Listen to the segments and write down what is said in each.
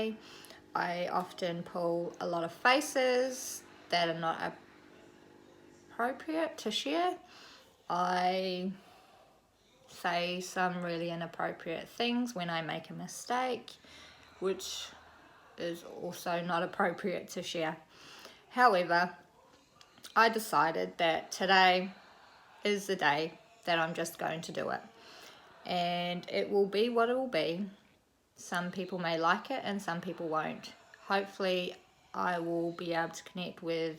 family. I often pull a lot of faces that are not appropriate to share. I say some really inappropriate things when I make a mistake, which is also not appropriate to share. However, I decided that today is the day that I'm just going to do it. And it will be what it will be. Some people may like it and some people won't. Hopefully I will be able to connect with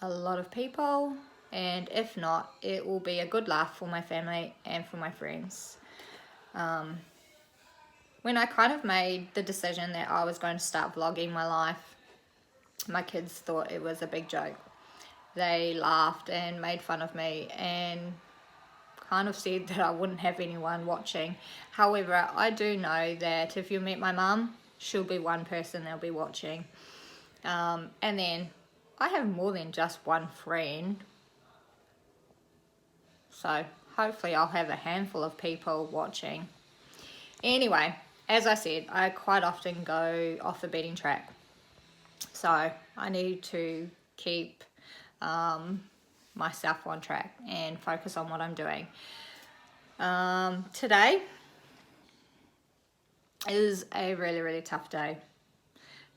a lot of people, and if not, it will be a good laugh for my family and for my friends. When I kind of made the decision that I was going to start vlogging my life, my kids thought it was a big joke. They laughed and made fun of me and kind of said that I wouldn't have anyone watching. However, I do know that if you meet my mum, she'll be one person that'll be watching. And then I have more than just one friend. So hopefully I'll have a handful of people watching. Anyway, as I said, I quite often go off the beaten track. So I need to keep myself on track and focus on what I'm doing. Today is a really, really tough day.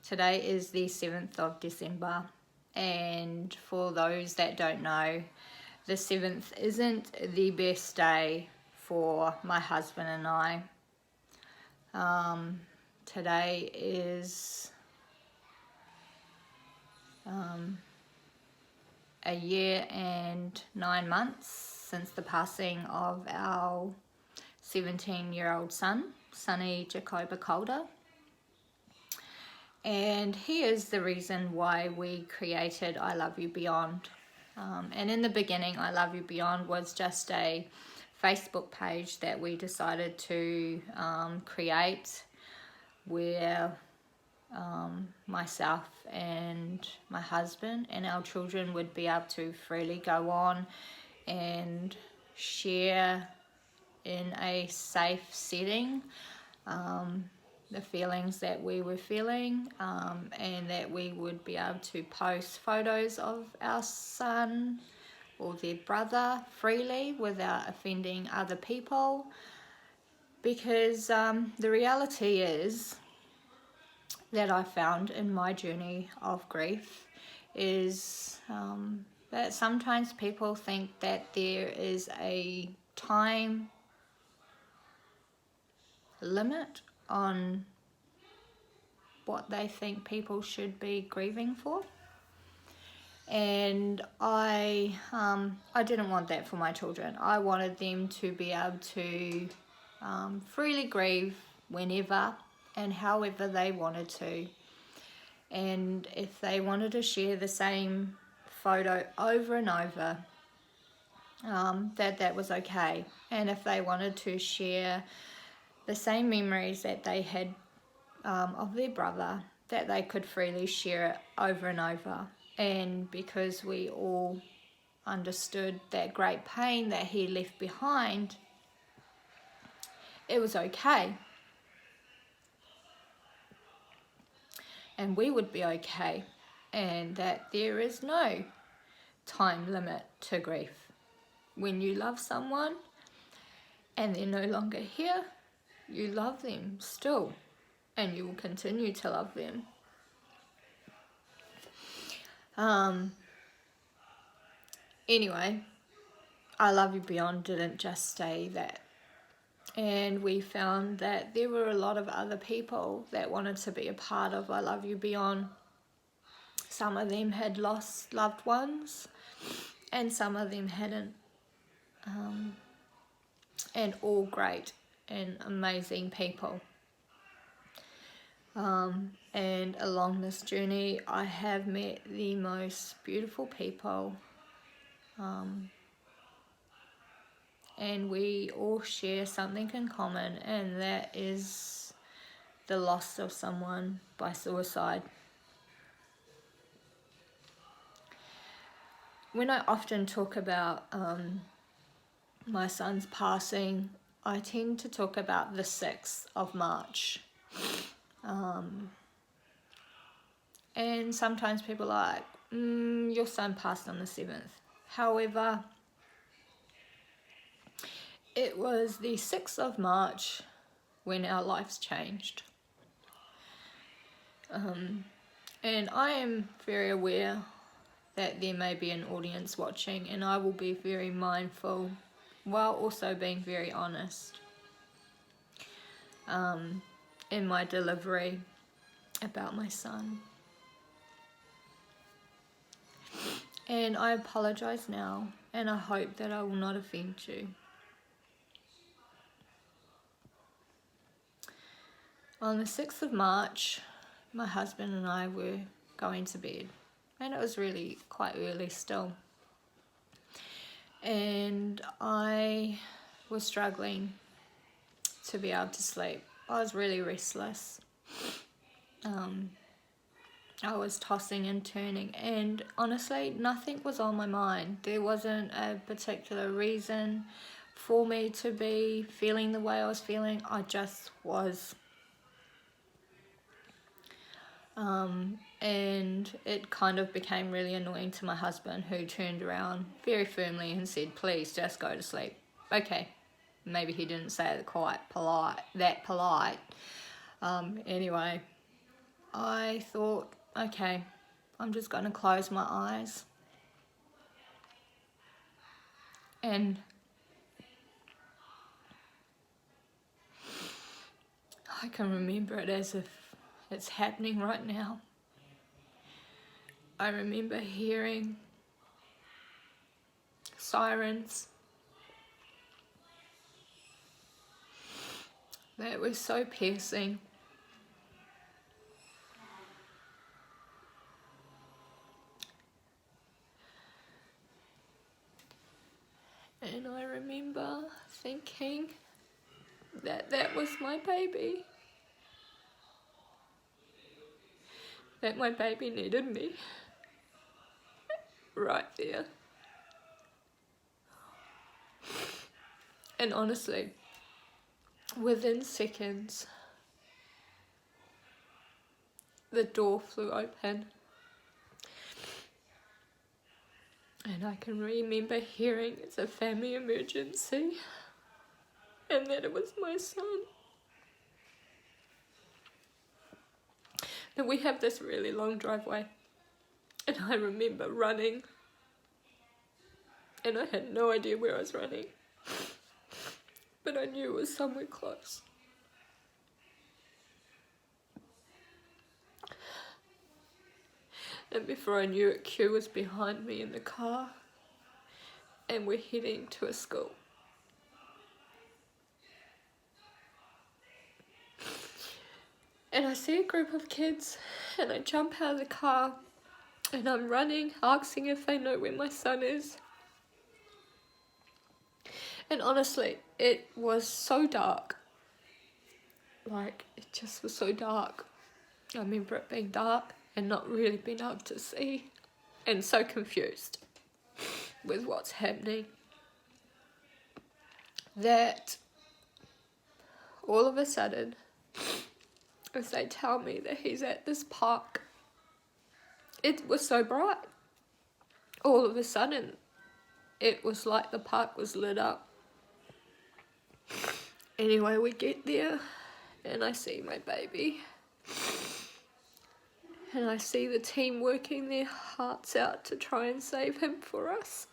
Today is the 7th of December, and for those that don't know, the 7th isn't the best day for my husband and I. Today is a year and 9 months since the passing of our 17-year-old son, Sonny Jacoba Calder. And he is the reason why we created I Love You Beyond. And in the beginning, I Love You Beyond was just a Facebook page that we decided to create, where myself and my husband and our children would be able to freely go on and share in a safe setting the feelings that we were feeling, and that we would be able to post photos of our son or their brother freely without offending other people, because the reality is that I found in my journey of grief is that sometimes people think that there is a time limit on what they think people should be grieving for. And I didn't want that for my children. I wanted them to be able to freely grieve whenever and however they wanted to. And if they wanted to share the same photo over and over, that was okay. And if they wanted to share the same memories that they had of their brother, that they could freely share it over and over. And because we all understood that great pain that he left behind, it was okay. And we would be okay. And that there is no time limit to grief. When you love someone and they're no longer here, you love them still. And you will continue to love them. Anyway, I Love You Beyond didn't just stay that. And we found that there were a lot of other people that wanted to be a part of I Love You Beyond. Some of them had lost loved ones, and some of them hadn't. And all great and amazing people. And along this journey, I have met the most beautiful people. And we all share something in common, and that is the loss of someone by suicide. When I often talk about my son's passing, I tend to talk about the 6th of March. And sometimes people are like, your son passed on the 7th. However, it was the 6th of March when our lives changed. And I am very aware that there may be an audience watching, and I will be very mindful while also being very honest in my delivery about my son. And I apologize now, and I hope that I will not offend you. On the 6th of March, my husband and I were going to bed, and it was really quite early still. And I was struggling to be able to sleep. I was really restless. I was tossing and turning, and honestly, nothing was on my mind. There wasn't a particular reason for me to be feeling the way I was feeling. I just was. And it kind of became really annoying to my husband, who turned around very firmly and said, please just go to sleep. Okay, maybe he didn't say it quite polite. Anyway, I thought, okay, I'm just going to close my eyes. And I can remember it as if it's happening right now. I remember hearing sirens that were so piercing. And I remember thinking that that was my baby. That my baby needed me. Right there. And honestly, within seconds, the door flew open. And I can remember hearing it's a family emergency, and that it was my son. And we have this really long driveway, and I remember running, and I had no idea where I was running, but I knew it was somewhere close. And before I knew it, Q was behind me in the car, and we're heading to a school. And I see a group of kids, and I jump out of the car, and I'm running, asking if they know where my son is. And honestly, it was so dark. Like, it just was so dark. I remember it being dark and not really being able to see, and so confused with what's happening, that all of a sudden, as they tell me that he's at this park, it was so bright. All of a sudden, it was like the park was lit up. Anyway, we get there, and I see my baby. And I see the team working their hearts out to try and save him for us.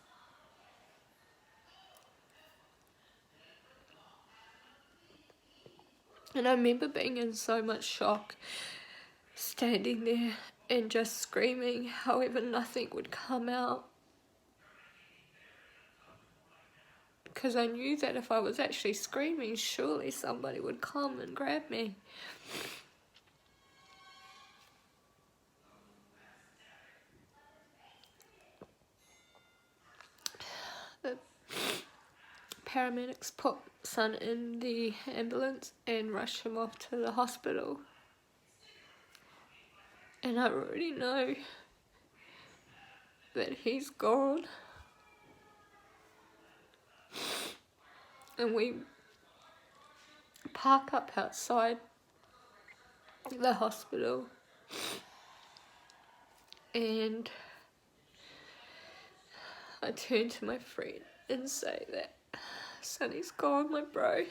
And I remember being in so much shock, standing there and just screaming, however nothing would come out. Because I knew that if I was actually screaming, surely somebody would come and grab me. The paramedics put son in the ambulance and rushed him off to the hospital. And I already know that he's gone. And we park up outside the hospital, and I turned to my friend and say that Sonny's gone, my bro.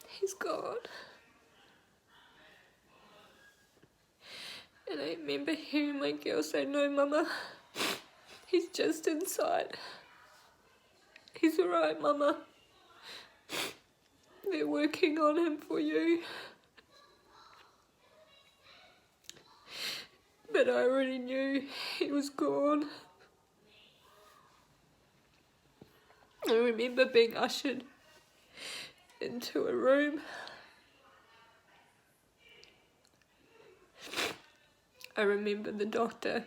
He's gone. And I remember hearing my girl say, "No, Mama, he's just inside. He's alright, Mama. They're working on him for you." But I already knew he was gone. I remember being ushered into a room. I remember the doctor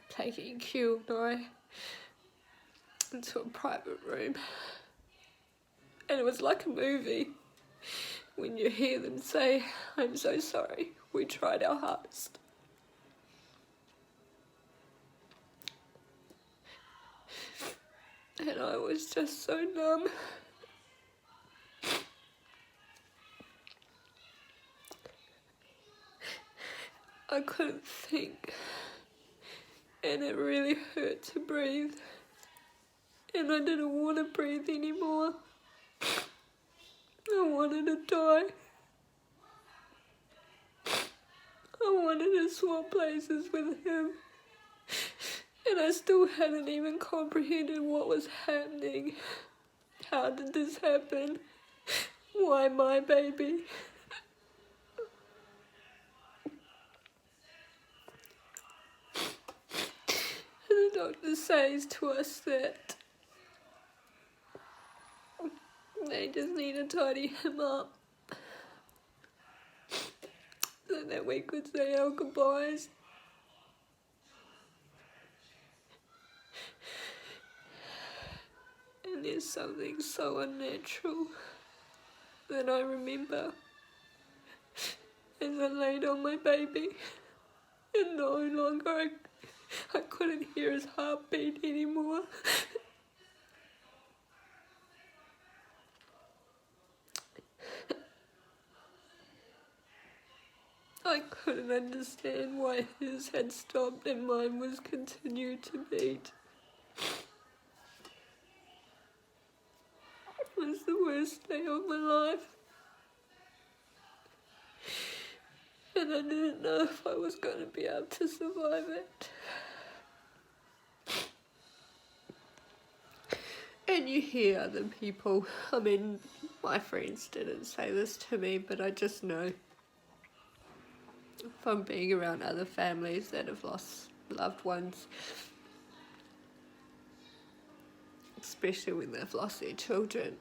taking Q and I into a private room. And it was like a movie when you hear them say, "I'm so sorry, we tried our hardest." And I was just so numb. I couldn't think. And it really hurt to breathe. And I didn't want to breathe anymore. I wanted to die. I wanted to swap places with him. And I still hadn't even comprehended what was happening. How did this happen? Why my baby? And the doctor says to us that they just need to tidy him up so that we could say our goodbyes. And there's something so unnatural that I remember as I laid on my baby, and no longer I couldn't hear his heartbeat anymore. I couldn't understand why his had stopped and mine was continued to beat. It was the worst day of my life. And I didn't know if I was going to be able to survive it. And you hear other people, I mean, my friends didn't say this to me, but I just know from being around other families that have lost loved ones, especially when they've lost their children,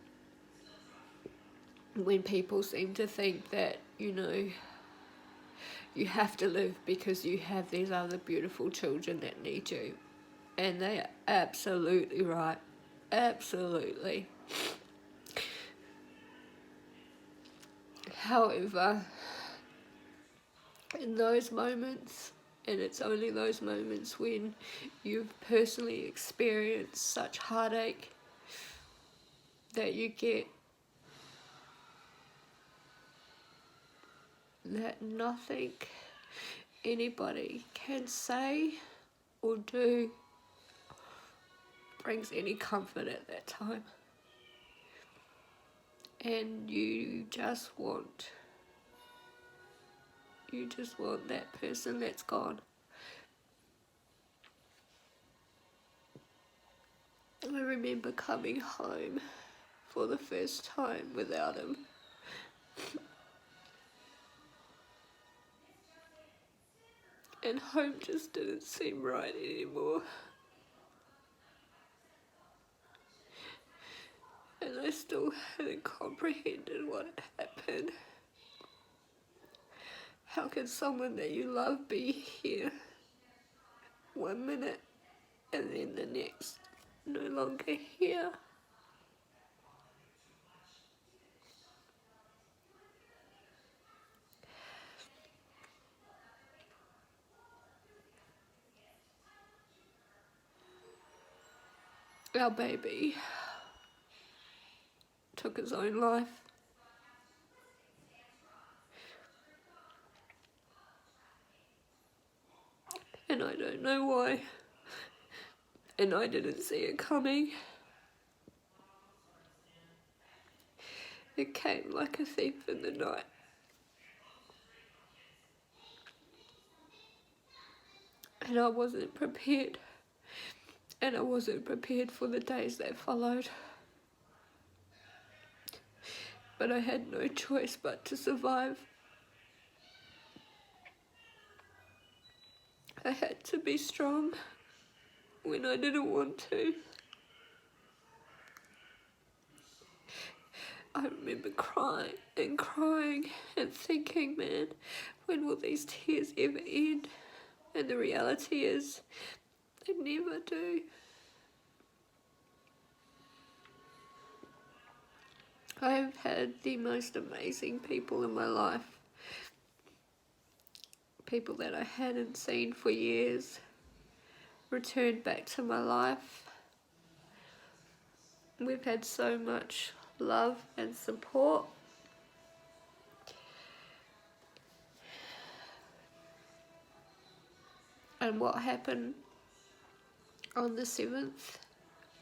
when people seem to think that, you know, you have to live because you have these other beautiful children that need you. And they are absolutely right. Absolutely. However, in those moments, and it's only those moments when you've personally experienced such heartache, that you get that nothing anybody can say or do brings any comfort at that time. And you just want that person that's gone. I remember coming home for the first time without him. And home just didn't seem right anymore. And I still hadn't comprehended what had happened. How can someone that you love be here 1 minute and then the next no longer here? Our baby took his own life. And I don't know why. And I didn't see it coming. It came like a thief in the night. And I wasn't prepared. And I wasn't prepared for the days that followed. But I had no choice but to survive. I had to be strong when I didn't want to. I remember crying and thinking, man, when will these tears ever end? And the reality is, they never do. I have had the most amazing people in my life. People that I hadn't seen for years returned back to my life. We've had so much love and support. And what happened on the 7th,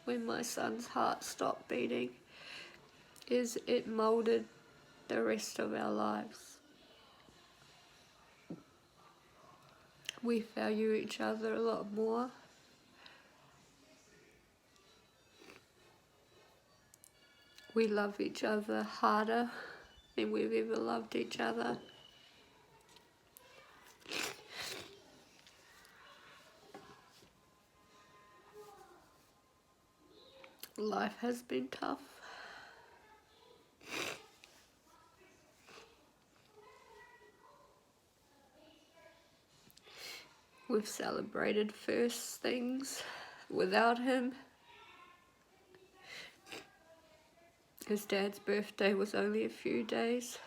when my son's heart stopped beating, is it moulded the rest of our lives. We value each other a lot more. We love each other harder than we've ever loved each other. Life has been tough. We've celebrated first things without him. His dad's birthday was only a few days.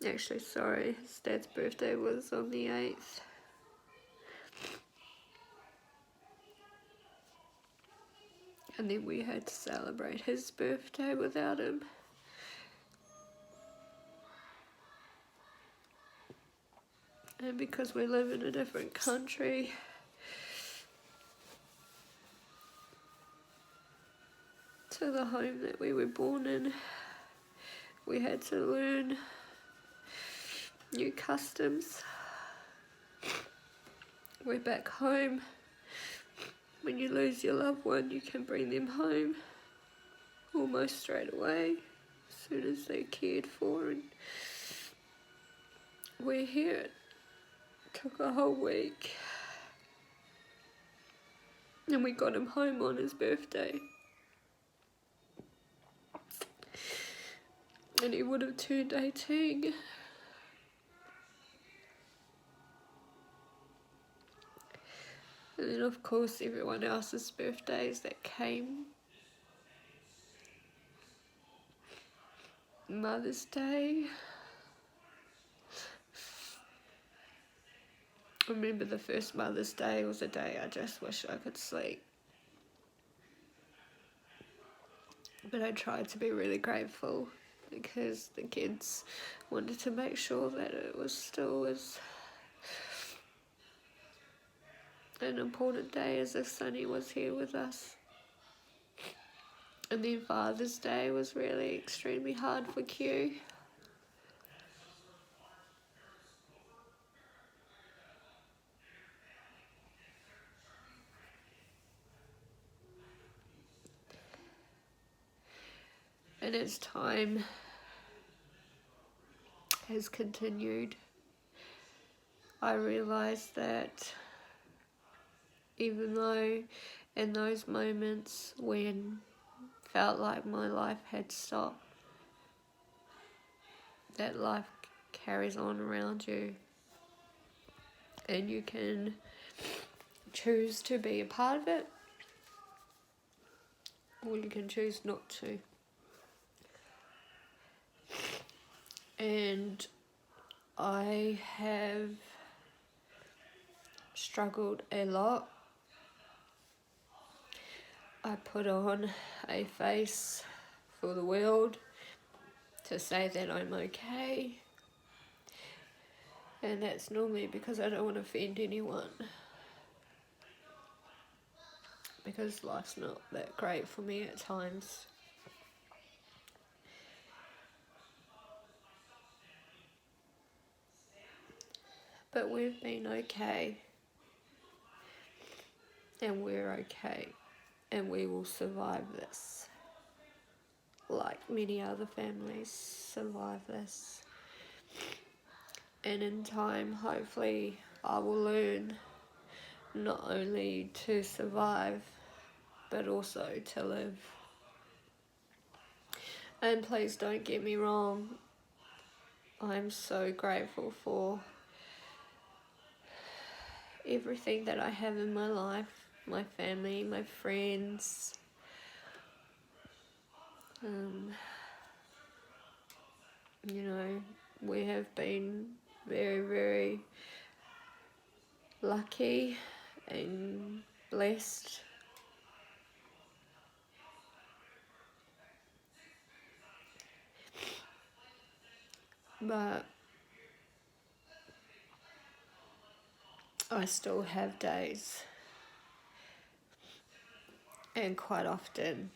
Actually, sorry, his dad's birthday was on the 8th. And then we had to celebrate his birthday without him. And because we live in a different country, to the home that we were born in, we had to learn new customs. We're back home. When you lose your loved one, you can bring them home almost straight away, as soon as they're cared for. And we're here. It took a whole week. And we got him home on his birthday. And he would have turned 18. And then of course everyone else's birthdays that came. Mother's Day. I remember the first Mother's Day was a day I just wish I could sleep. But I tried to be really grateful because the kids wanted to make sure that it was still as an important day as if Sonny was here with us. And then Father's Day was really extremely hard for Q. And as time has continued, I realized that even though in those moments when felt like my life had stopped, that life carries on around you, and you can choose to be a part of it, or you can choose not to. And I have struggled a lot. I put on a face for the world to say that I'm okay. And that's normally because I don't want to offend anyone. Because life's not that great for me at times. But we've been okay. And we're okay. And we will survive this. Like many other families survive this. And in time, hopefully, I will learn not only to survive, but also to live. And please don't get me wrong, I'm so grateful for everything that I have in my life, my family, my friends. You know, we have been very, very lucky and blessed. But I still have days, and quite often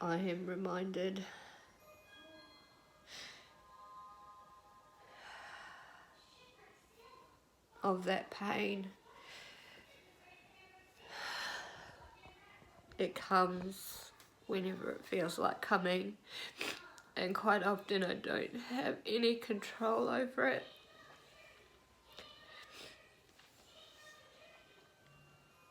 I am reminded of that pain. It comes whenever it feels like coming, and quite often I don't have any control over it.